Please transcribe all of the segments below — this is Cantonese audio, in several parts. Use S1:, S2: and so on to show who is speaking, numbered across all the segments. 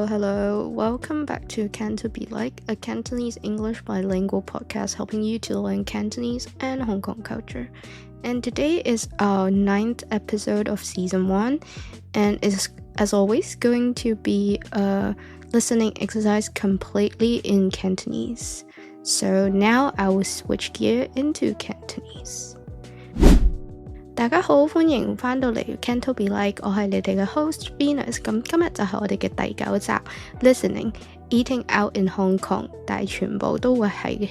S1: Hello. Welcome back to Canto Be Like, a Cantonese English bilingual podcast helping you to learn Cantonese and Hong Kong culture. And today is our 9th episode of season 1, and is, as always, going to be a listening exercise completely in Cantonese. So now I will switch gear into Cantonese. 大家好，歡迎返到嚟 Canto Be Like， 我係你哋嘅 host Venus。咁今日就係我哋嘅第9集 Listening Eating Out in Hong Kong， 但係全部都會係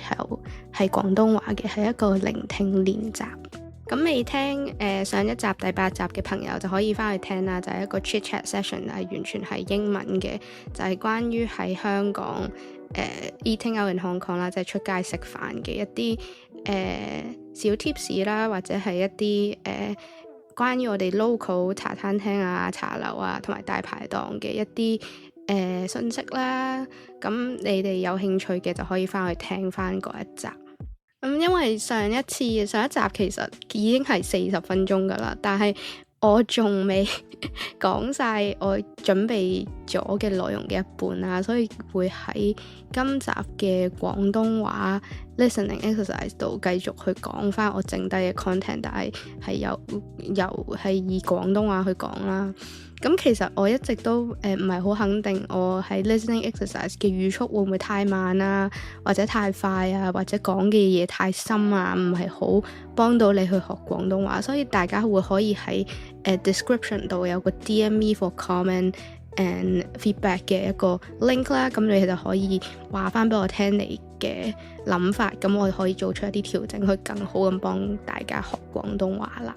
S1: 廣東話嘅，係一個聆聽練習。咁未聽上一集第8集嘅朋友就可以返去聽啦，就係一個 chit chat session， 係完全係英文嘅，就係關於喺香港eating out in Hong Kong 啦，即係出街食飯嘅一啲小 tips 啦，或者係一啲關於我哋 local 茶餐廳啊、茶樓啊同埋大排檔嘅一啲信息啦。咁你哋有興趣嘅就可以返去聽返嗰一集。因為上一集其實已經係40分鐘㗎喇，但係我仲未講晒我準備咗嘅內容嘅一半啦，所以會喺今集嘅廣東話 listening exercise 度繼續去講翻我剩低嘅 content， 但係由以廣東話去講啦。咁其實我一直都唔係好肯定我喺 listening exercise 嘅語速會唔會太慢啊，或者太快啊，或者講嘅嘢太深啊，唔係好幫到你去學廣東話，所以大家會可以喺description 度有個 DM me for comment and feedback 嘅一個 link 啦，咁你就可以話翻俾我聽你嘅諗法，咁我可以做出一啲調整，去更好咁幫大家學廣東話啦。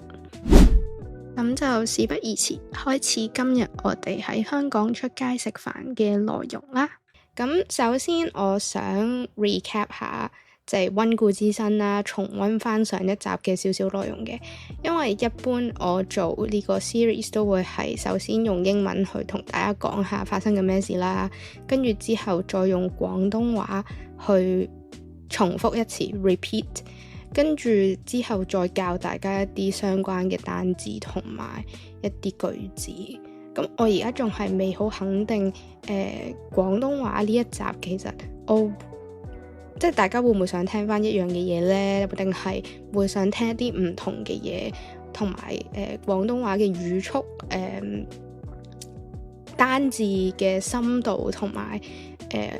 S1: 咁就事不宜遲，開始今日我哋喺香港出街食飯嘅內容啦。咁首先我想 recap 下，就係溫故知新啦，重溫翻上一集嘅少少內容嘅。因為一般我做呢個 series 都會係首先用英文去同大家講下發生緊咩事啦，跟住之後再用廣東話去重複一次 repeat， 跟住之後再教大家一啲相關嘅單字同埋一啲句子。咁我而家仲係未好肯定廣東話呢一集其實即係大家會唔會想聽翻一樣嘅嘢呢？定係會想聽一啲唔同嘅嘢，同埋廣東話嘅語速、單字嘅深度同埋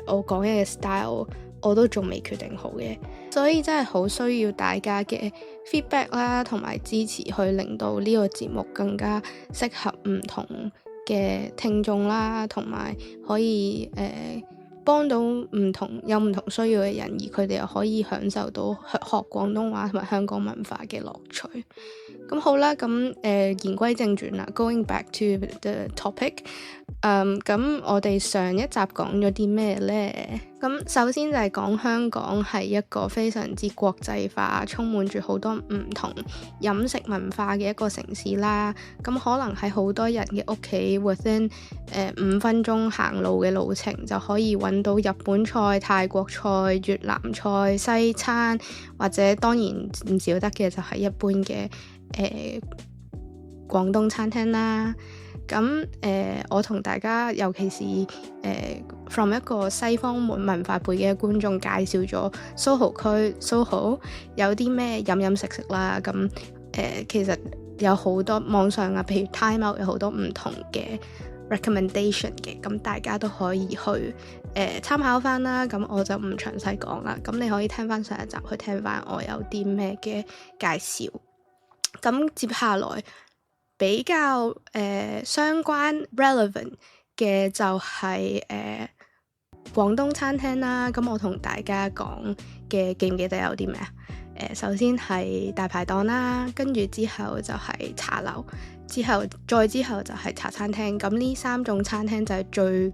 S1: 我講嘢嘅 style， 我都仲未決定好嘅，所以真係好需要大家嘅 feedback 啦，同埋支持去令到呢個節目更加適合唔同嘅聽眾啦，同埋可以幫到有唔同需要嘅人，而佢哋又可以享受到學廣東話同埋香港文化嘅樂趣。咁好啦，咁言歸正傳啦 ，Going back to the topic， 咁我哋上一集講咗啲咩呢？咁首先就係講香港係一個非常之國際化，充滿住好多唔同飲食文化嘅一個城市啦。咁可能喺好多人嘅屋企 within 5分鐘行路嘅路程就可以揾到日本菜、泰國菜、越南菜、西餐，或者當然唔少得嘅就係一般嘅廣東餐廳啦。咁我同大家尤其是from 一個西方文化背景嘅觀眾介紹咗 SoHo 區 SoHo 有啲咩飲食啦。咁其實有好多網上啊，譬如 Time Out 有好多唔同嘅 recommendation 嘅，咁大家都可以去參考翻啦。咁我就唔詳細講啦，咁你可以聽翻上一集去聽翻我有啲咩嘅介紹。咁接下來比較相關 relevant 嘅就係廣東餐廳啦。咁我同大家講嘅記唔記得有啲咩啊？首先係大排檔啦，跟住之後就係茶樓，之後就係茶餐廳。咁呢3種餐廳就係最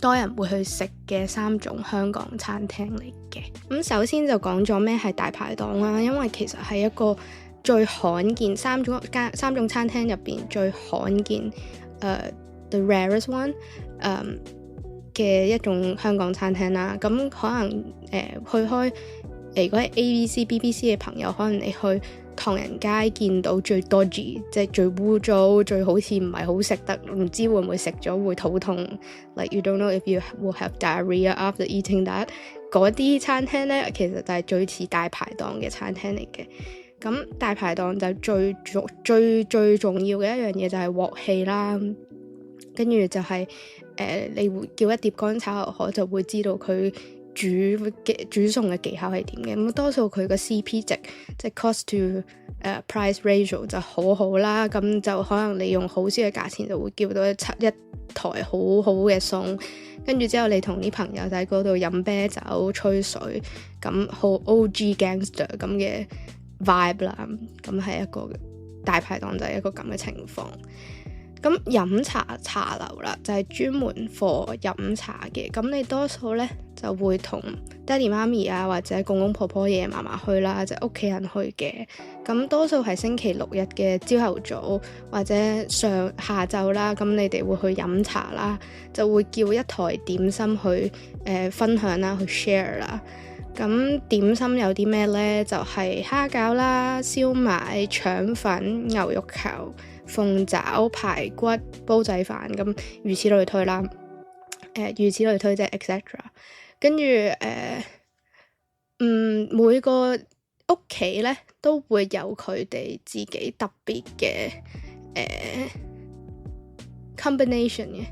S1: 多人會去食嘅3種香港餐廳嚟嘅。咁首先就講咗咩係大排檔啦，因為其實係一個最罕見3種餐廳入邊最罕見the rarest one 嘅一種香港餐廳啦。咁可能去開如果係 ABC、BBC 嘅朋友，可能你去唐人街見到最 dodgy， 即係最污糟，最好似唔係好食得，唔知會唔會食咗會肚痛 ，like you don't know if you will have diarrhea after eating that。嗰啲餐廳呢，其實就係最似大排檔嘅餐廳嚟嘅。咁大排檔就最重要嘅一樣嘢就係鑊氣啦，跟住就係、你會叫一碟乾炒牛河就會知道佢煮餸嘅技巧係點嘅。咁多數佢個 CP 值即係 cost to price ratio 就好啦，咁就可能你用好少嘅價錢就會叫到一台好好嘅餸，跟住之後你同啲朋友就喺嗰度飲啤酒吹水，咁好 OG gangster 咁嘅 vibe 啦。咁係一個大排檔就係一個咁嘅情況。咁飲茶樓啦，就係專門 for 飲茶嘅。咁你多數呢就會同爹哋媽咪啊，或者公公婆婆爺爺嫲嫲去啦，即係屋企人去嘅。咁多數係星期六日嘅朝頭早或者下晝啦，咁你哋會去飲茶啦，就會叫一台點心去分享啦，去 share 啦。咁點心有啲咩呢？就係蝦餃啦、燒賣、腸粉、牛肉球、鳳爪、排骨、煲仔飯，咁如此類推啦。如此類推即係 etc。跟住每個屋企咧都會有佢哋自己特別嘅combination 嘅，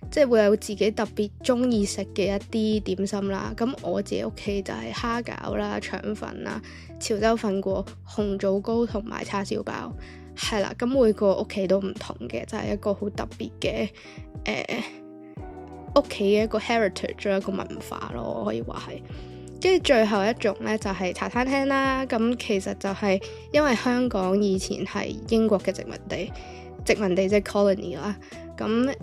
S1: 即係會有自己特別中意食嘅一啲點心啦。咁我自己屋企就係蝦餃啦、腸粉啦、潮州粉果、紅棗糕同埋叉燒包，係啦。咁每個屋企都唔同嘅，就係一個好特別嘅屋企嘅一個 heritage， 一個文化咯，我可以話係。跟住最後一種咧就係茶餐廳啦。咁其實就係因為香港以前係英國嘅殖民地即係 colony 啦。咁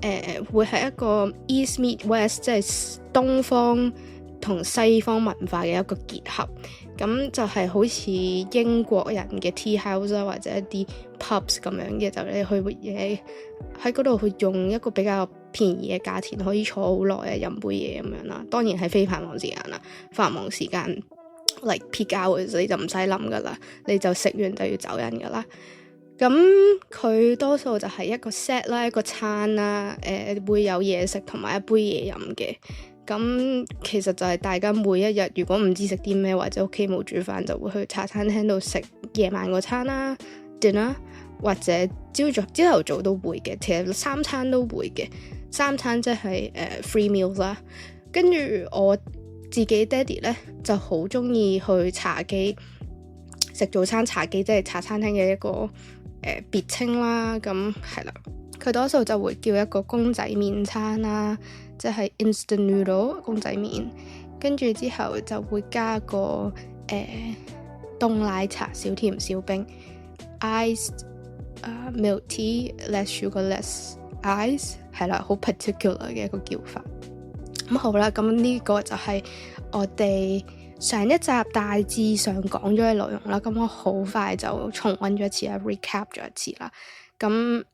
S1: 會係一個 East meet West， 即係東方同西方文化嘅一個結合。咁就係好似英國人嘅 tea house 啦，或者一啲 pubs 咁樣嘅，就你去嘢喺嗰度去用一個比較便宜嘅價錢可以坐好耐啊，飲杯嘢咁樣啦。當然係非繁忙時間啦，繁忙時間 like peak hours 你就唔使諗噶啦，你就食完就要走人噶啦。咁佢多數就係一個 set 啦，一個餐啦，會有嘢食同埋一杯嘢飲嘅。咁其實就係大家每一日如果唔知食啲咩，或者屋企冇煮飯，就會去茶餐廳度食夜晚個餐啦 dinner， 或者朝頭早都會嘅，其實三餐都會嘅。三餐即係free meals 啦。跟住我自己爹哋咧就好中意去茶記食早餐。茶記即係茶餐廳嘅一個別稱啦。咁係啦，佢多數就會叫一個公仔麵餐啦，即係 instant noodle 公仔麵，跟住之後就會加個凍奶茶少甜少冰 iced milk tea less sugar less ice， 係啦，好 particular 嘅一個叫法。咁好啦，咁呢個就係我哋上一集大致上講咗嘅內容啦。咁我好快就重溫咗一次啦 recap 咗一次啦。咁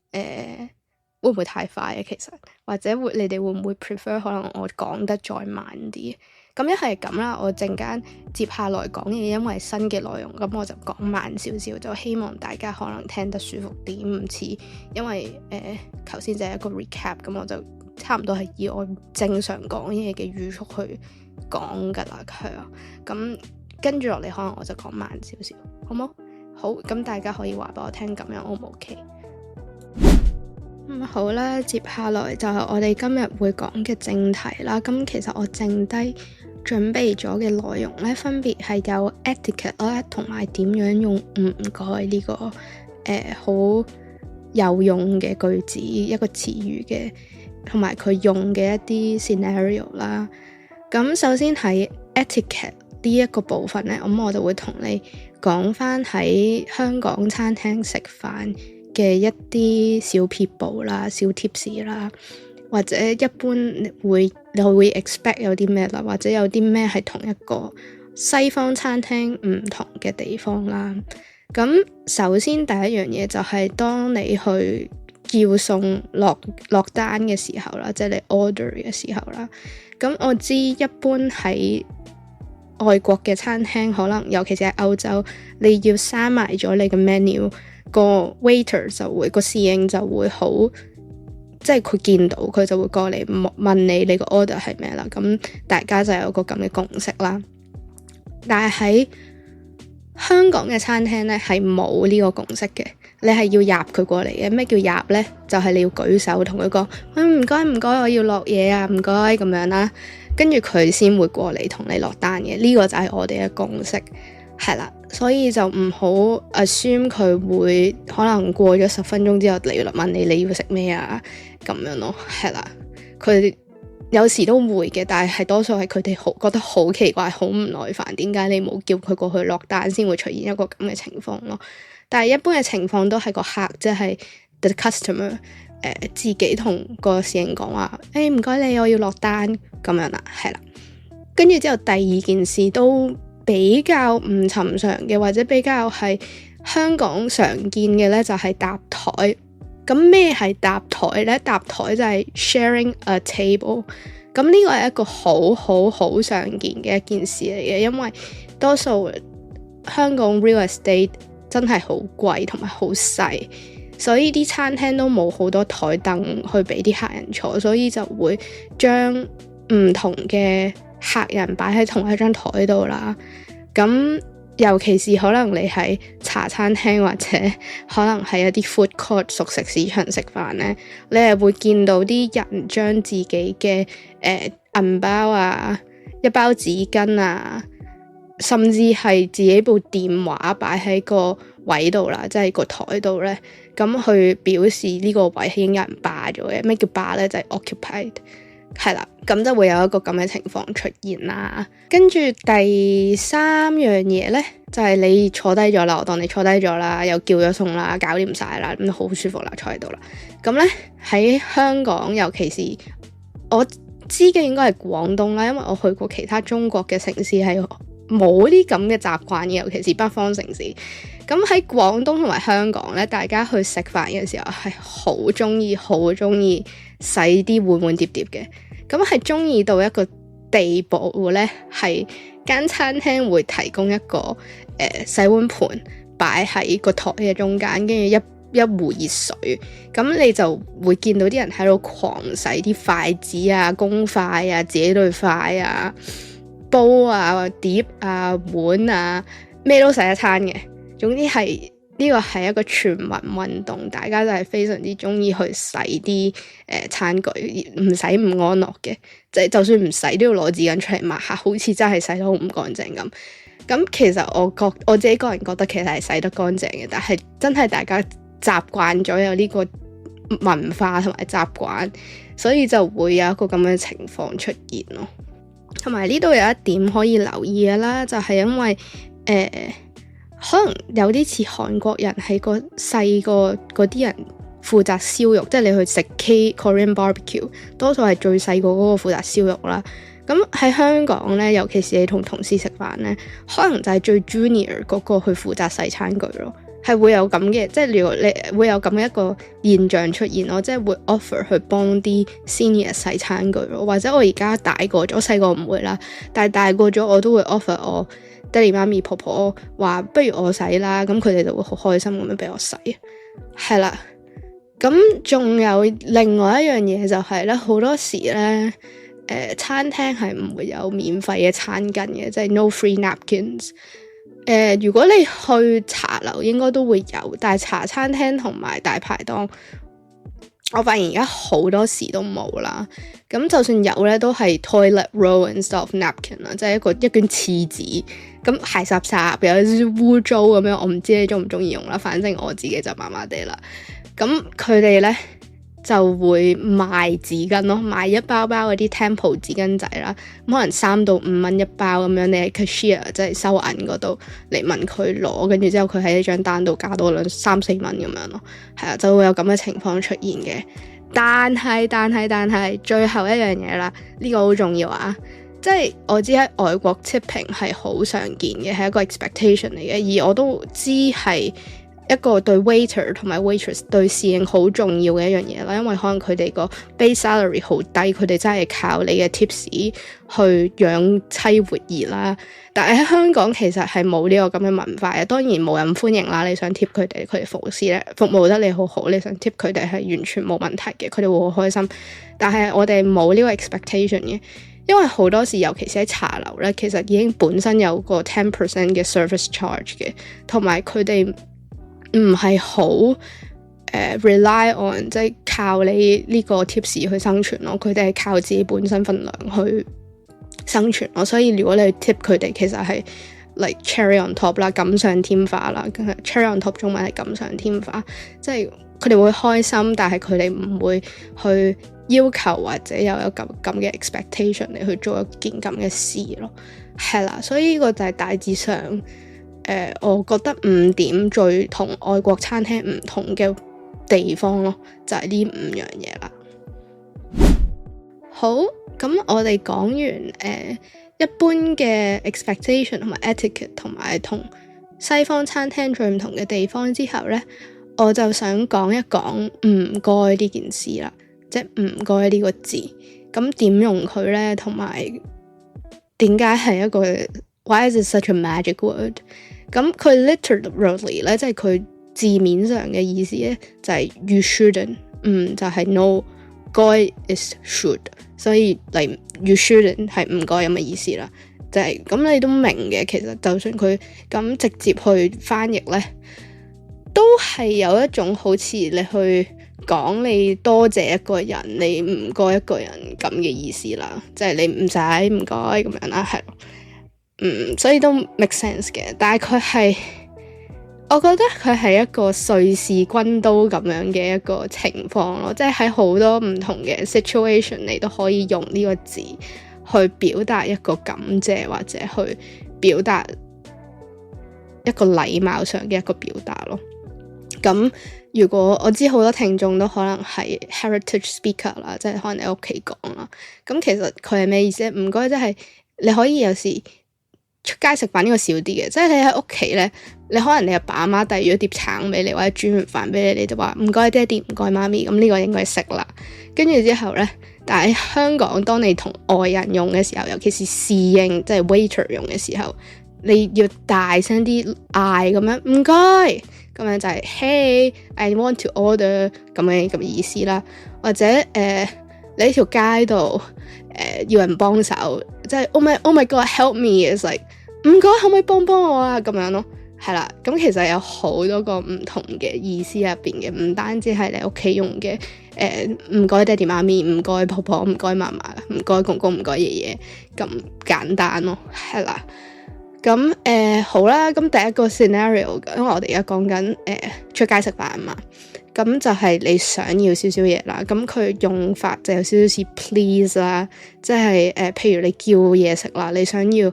S1: 會唔會太快啊？其實或者你哋會唔會 prefer 可能我講得再慢啲？咁一係咁啦，我陣間接下來講嘢，因為新嘅內容，咁我就講慢少少，就希望大家可能聽得舒服啲，唔似因為頭先就係一個 recap， 咁我就差唔多係以我正常講嘢嘅語速去講噶啦，係啊。咁跟住落嚟，可能我就講慢少少，好冇？好，咁大家可以話俾我聽，咁樣 O 唔 OK？好啦，接下來就係我哋今日會講嘅正題啦。咁其實我剩低準備咗嘅內容呢，分別係有 etiquette 啦，同埋點樣用唔該呢個好有用嘅句子，一個詞語嘅，同埋佢用嘅一啲 scenario 啦。咁首先喺 etiquette 呢一個部分呢，咁我就會同你講翻喺香港餐廳食飯嘅一啲小撇步啦、小 tips 啦，或者一般你會 expect 有啲咩啦，或者有啲咩係同一個西方餐廳唔同嘅地方啦。咁首先第一樣嘢就係當你去叫餸落單嘅時候啦，即係你 order 嘅時候啦。咁我知一般喺外國嘅餐廳可能尤其是喺歐洲，你要閂埋咗你嘅 menu， 個 waiter 就會個侍應就會好，即係佢見到佢就會過嚟問你個 order 係咩啦，咁大家就有個咁嘅共識啦。但係喺香港嘅餐廳咧係冇呢個共識嘅，你係要入佢過嚟嘅。咩叫入呢？就係你要舉手同佢講，唔該唔該，我要落嘢啊，唔該咁樣啦，跟住佢先會過嚟同你落單嘅。呢個就係我哋嘅共識，係啦。所以就唔好 assume 佢會可能過咗10分鐘之後嚟問你要食咩啊咁樣咯，係啦。佢有時都會嘅，但係多數係佢哋覺得好奇怪，好唔耐煩，點解你冇叫佢過去落單先會出現一個咁嘅情況咯。但係一般嘅情況都係個客，即係 the customer，自己同個侍應講話，唔該你，我要落單咁樣啦，係啦。跟住之後第二件事都比較唔尋常嘅，或者比較係香港常見嘅呢，就係搭台。咁咩係搭台呢？搭台就係 sharing a table。咁呢個係一個好常見嘅一件事嚟嘅，因為多數香港 real estate 真係好貴同埋好細，所以啲餐廳都冇好多台凳去俾啲客人坐，所以就會將唔同嘅客人擺喺同一張台度啦。咁尤其是可能你喺茶餐廳或者可能係一啲 food court 熟食市場食飯呢，你係會見到啲人將自己嘅銀包啊、一包紙巾啊，甚至係自己部電話擺喺個位度啦，即係個台度呢，咁去表示呢個位已經有人霸咗嘅。咩叫霸呢？就係 occupied。係啦，咁就會有一個咁嘅情況出現啦。跟住第三樣嘢呢，就係你坐低咗啦，我當你坐低咗啦，又叫咗餸啦，搞掂晒啦，咁好舒服啦，坐喺度啦。咁呢，喺香港，尤其是我知嘅應該係廣東啦，因為我去過其他中國嘅城市係冇啲咁嘅習慣嘅，尤其是北方城市。咁喺廣東同埋香港呢，大家去食飯嘅時候係好中意洗啲碗碟嘅。咁係中意到一個地步呢，係間餐廳會提供一個洗碗盤擺喺個台嘅中間，跟住一壺熱水，咁你就會見到啲人喺度狂洗啲筷子啊、公筷啊、自己對筷啊、煲啊、碟啊、碗啊，咩都洗一餐嘅。總之係呢個係一個全民運動，大家都係非常之中意去洗啲餐具，唔洗唔安樂嘅，就算唔洗都要攞紙巾出嚟抹下，好似真係洗得好唔乾淨咁。咁其實我自己個人覺得其實係洗得乾淨嘅，但係真係大家習慣咗有呢個文化同埋習慣，所以就會有一個咁嘅情況出現咯。同埋呢度有一點可以留意嘅啦，就係因為可能有啲似韓國人係個細個嗰啲人負責燒肉，即係你去食 Korean barbecue， 多數係最細個嗰個負責燒肉啦。咁喺香港呢，尤其是你同同事食飯呢，可能就係最 junior 嗰個去負責洗餐具咯，係會有咁嘅，即係如果你會有咁嘅一個現象出現咯，即係會 offer 去幫啲 senior 洗餐具咯。或者我而家大個咗，細個唔會啦，但係大個咗我都會 offer 我爹哋媽咪婆婆話不如我洗啦，咁佢哋就會好開心咁樣俾我洗，係啦。咁仲有另外一樣嘢就係咧，好多時咧餐廳係唔會有免費嘅餐巾嘅，即係 no free napkins。如果你去茶樓應該都會有，但係茶餐廳同埋大排檔，我發現而家好多時都冇啦。咁就算有咧，都係 toilet roll instead of napkin 啦，即係一卷廁紙。咁鞋濕濕，有啲污糟咁樣，我唔知你中唔中意用啦。反正我自己就麻麻地啦。咁佢哋咧就會賣紙巾咯，賣一包包嗰啲 Tempo 紙巾仔啦，可能3到5蚊一包咁樣，你喺 cashier 即係收銀嗰度嚟問佢攞，跟住之後佢喺呢張單度加多3-4蚊咁樣咯，係啊，就會有咁嘅情況出現嘅。但係最後一樣嘢啦，呢個好重要啊！即係我知喺外國 tipping 係好常見嘅，係一個 expectation 嚟嘅，而我都知係一個對 waiter 同埋 waitress 對侍應好重要嘅一樣嘢啦，因為可能佢哋個 base salary 好低，佢哋真係靠你嘅 tips 去養妻活兒啦。但係喺香港其實係冇呢個咁嘅文化嘅，當然冇人歡迎啦。你想 tip 佢哋服務得你好好，你想 tip 佢哋係完全冇問題嘅，佢哋會好開心。但係我哋冇呢個 expectation 嘅。因為好多時，尤其是喺茶樓咧，其實已經本身有個 10% 嘅 service charge 嘅，同埋佢哋唔係好rely on 即係靠你呢個 tips 去生存咯，佢哋係靠自己本身份量去生存咯。所以如果你 tip 佢哋，其實係 like cherry on top 啦，錦上添花啦。cherry on top 中文係錦上添花，即係佢哋會開心，但係佢哋唔會去要求或者有一咁嘅 expectation 嚟去做一件咁嘅事咯，係啦，所以呢個就係大致上我覺得5點最同外國餐廳唔同嘅地方咯，就係呢5樣嘢啦。好，咁我哋講完一般嘅 expectation 同埋 etiquette 同埋同西方餐廳最唔同嘅地方之後呢，我就想講一講唔該呢件事啦。即係唔該呢個字，咁點用佢呢？同埋點解係一個 Why is it such a magic word？ 咁佢 literally 咧，即係佢字面上嘅意思咧，就係 you shouldn't，就係 no，該 is should， 所以嚟 you shouldn't 係唔該咁嘅意思啦。就係咁，你都明嘅。其實就算佢咁直接去翻譯咧，都係有一種好似你去講你多謝一個人，你唔該一個人咁嘅意思啦，即係你唔使唔該咁樣啦，係咯，所以都 make sense 嘅。但係佢係，我覺得佢係一個瑞士軍刀咁樣嘅一個情況咯，即係喺好多唔同嘅 situation，你都可以用呢個字去表達一個感謝，或者去表達一個禮貌上嘅一個表達咯。咁如果我知好多聽眾都可能係 heritage speaker 啦，即係可能你屋企講啦。咁其實佢係咩意思咧？唔該，即係你可以有時出街食飯呢個少啲嘅，即係你喺屋企咧，你可能你阿爸阿媽遞咗碟橙俾你，或者煮完飯俾你，你就話唔該爹哋，唔該媽咪。咁呢個應該識啦。跟住之後咧，但係香港當你同外人用嘅時候，尤其是侍應即係 waiter 用嘅時候，你要大聲啲嗌咁樣唔該。咁樣就係 Hey, I want to order 咁嘅意思啦，或者你喺條街度要人幫手，即係 Oh my God, help me is like 唔該，可唔可以幫我啊？咁樣咯，係啦。咁其實有好多個唔同嘅意思入邊嘅，唔單止係你屋企用嘅唔該爹哋媽咪，唔該婆婆，唔該嫲嫲，唔該公公，唔該爺爺咁簡單咯，係啦。咁好啦，咁第一個 scenario， 因為我哋而家講緊出街食飯啊嘛，咁就係你想要少少嘢啦，咁佢用法就有少少似 please 啦，即係譬如你叫嘢食啦，你想要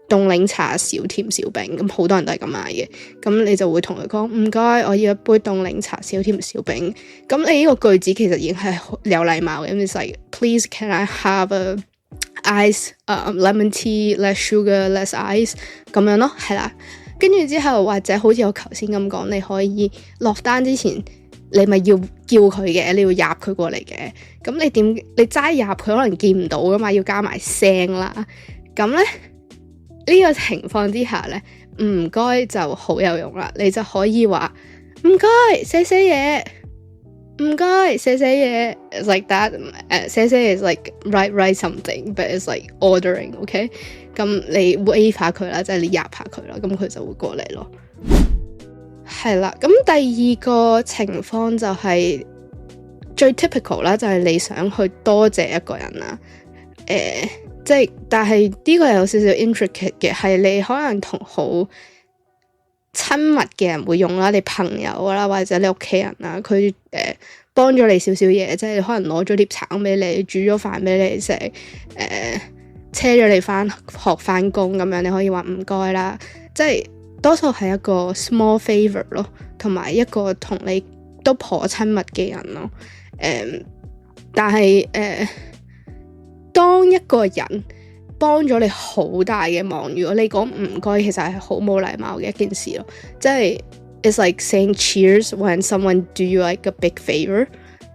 S1: 凍檸茶少甜少冰，咁好多人都係咁買嘅，咁你就會同佢講唔該，我要一杯凍檸茶少甜少冰，咁你呢個句子其實已經係有禮貌嘅，咁就係 please can I have a ice lemon tea less sugar less ice 咁樣咯，係啦。跟住之後或者好似我頭先咁講，你可以落單之前你咪要叫佢嘅，你要入佢過嚟嘅。咁你齋入佢可能見唔到噶嘛，要加埋聲啦。咁咧呢個情況之下咧，唔該就好有用啦。你就可以話唔該寫嘢。唔該，寫嘢 it's like that， 寫 is like write something， but it's like ordering，ok？ 咁你 wave 下佢啦，即係你入下佢啦，咁佢就會過嚟咯。係啦，咁第二個情況就係最 typical 啦，就係你想去多謝一個人啦。即係但係呢個有少少 intricate 嘅，係你可能同好親密嘅人會用啦，你朋友啦，或者你屋企人啦，佢幫咗你少少嘢，即係可能攞咗碟橙俾你，煮咗飯俾你食，車咗你翻學翻工咁樣，你可以話唔該啦。即係多數係一個 small favor 咯，同埋一個同你都頗親密嘅人咯。但係當一個人幫咗你好大嘅忙，如果你講唔該，其實係好冇禮貌嘅一件事咯。即係 it's like saying cheers when someone do you like a big favor，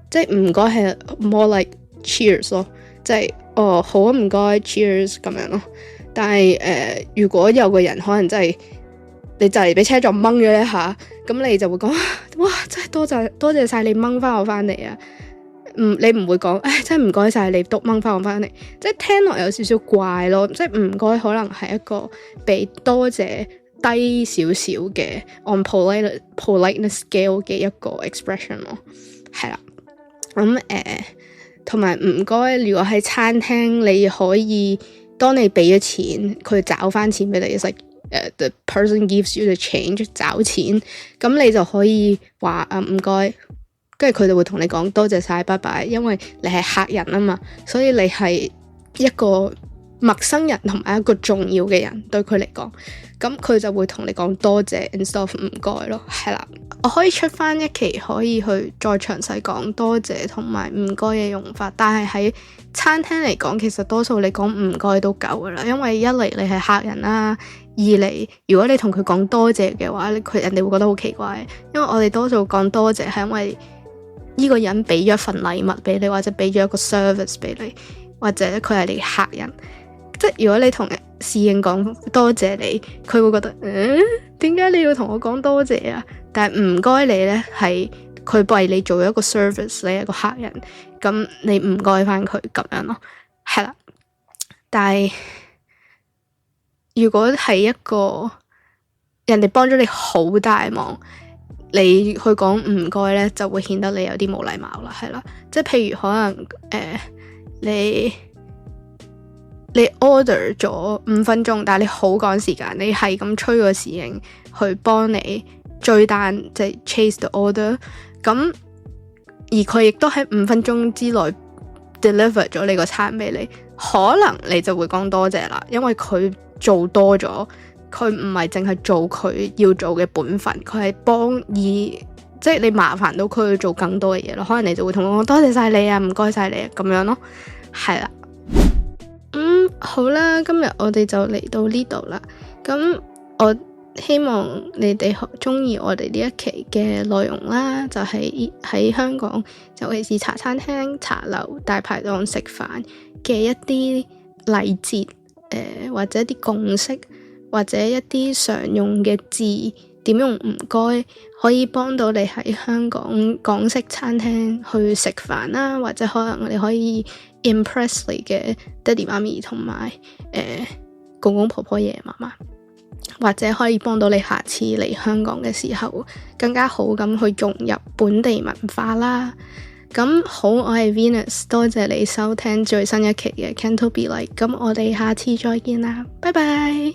S1: 即係唔該係 more like cheers 咯，即係好啊唔該 cheers 咁樣咯。但係如果有個人可能真係你就嚟俾車撞掹咗一下，咁你就會講哇真係多謝晒你掹翻我翻嚟啊！你唔會講真係唔該晒你都掹翻我翻嚟，即係聽落有少少怪咯。即係唔該可能係一個比多謝低少少嘅 on politeness scale 嘅一個 expression 咯，係啦。咁同埋唔該，如果喺餐廳你可以當你俾咗錢，佢找翻錢俾你，it's like the person gives you the change 找錢，咁你就可以話唔該。跟住佢哋會同你講多謝晒拜拜，因為你係客人啊嘛，所以你係一個陌生人同埋一個重要嘅人對佢嚟講，咁佢就會同你講多謝 instead of 唔該咯，係啦。我可以出翻一期可以去再詳細講多謝同埋唔該嘅用法，但係喺餐廳嚟講，其實多數你講唔該都夠噶啦，因為一嚟你係客人啦，二嚟如果你同佢講多謝嘅話，人哋會覺得好奇怪，因為我哋多數講多謝係因為呢個人俾咗一份禮物俾你，或者俾咗一個 service 俾你，或者佢係你客人。即係如果你同侍應講多謝你，佢會覺得點解你要同我講多謝啊？但係唔該你呢，係佢為你做一個 service， 你係一個客人，咁你唔該翻佢咁樣咯，係啦。但係如果係一個人哋幫咗你好大忙，你去講唔該呢，就會顯得你有啲冇禮貌啦，係啦。即係譬如可能你 order 咗5分鐘，但係你好趕時間，你係咁催個侍應去幫你追單，即係 chase the order。咁而佢亦都喺5分鐘之內 deliver 咗你個餐俾你，可能你就會講多謝啦，因為佢做多咗。佢唔係淨係做佢要做嘅本分，佢係即係你麻煩到佢去做更多嘅嘢咯。可能你就會同我講多謝晒你啊，唔該晒你啊，咁樣咯，係啦。好啦，今日我哋就嚟到呢度啦。咁我希望你哋中意我哋呢一期嘅內容啦，就係喺香港，尤其是茶餐廳、茶樓、大排檔食飯嘅一啲禮節，或者一啲共識。或者一啲常用嘅字點用唔該，可以幫到你喺香港港式餐廳去食飯啦，或者可能你可以 impress 你嘅爹哋媽咪同埋公公婆婆爺爺嫲嫲，或者可以幫到你下次嚟香港嘅時候更加好咁去融入本地文化啦。咁好，我係 Venus， 多謝你收聽最新一期嘅 Canto Be Like， 咁我哋下次再見啦，拜拜。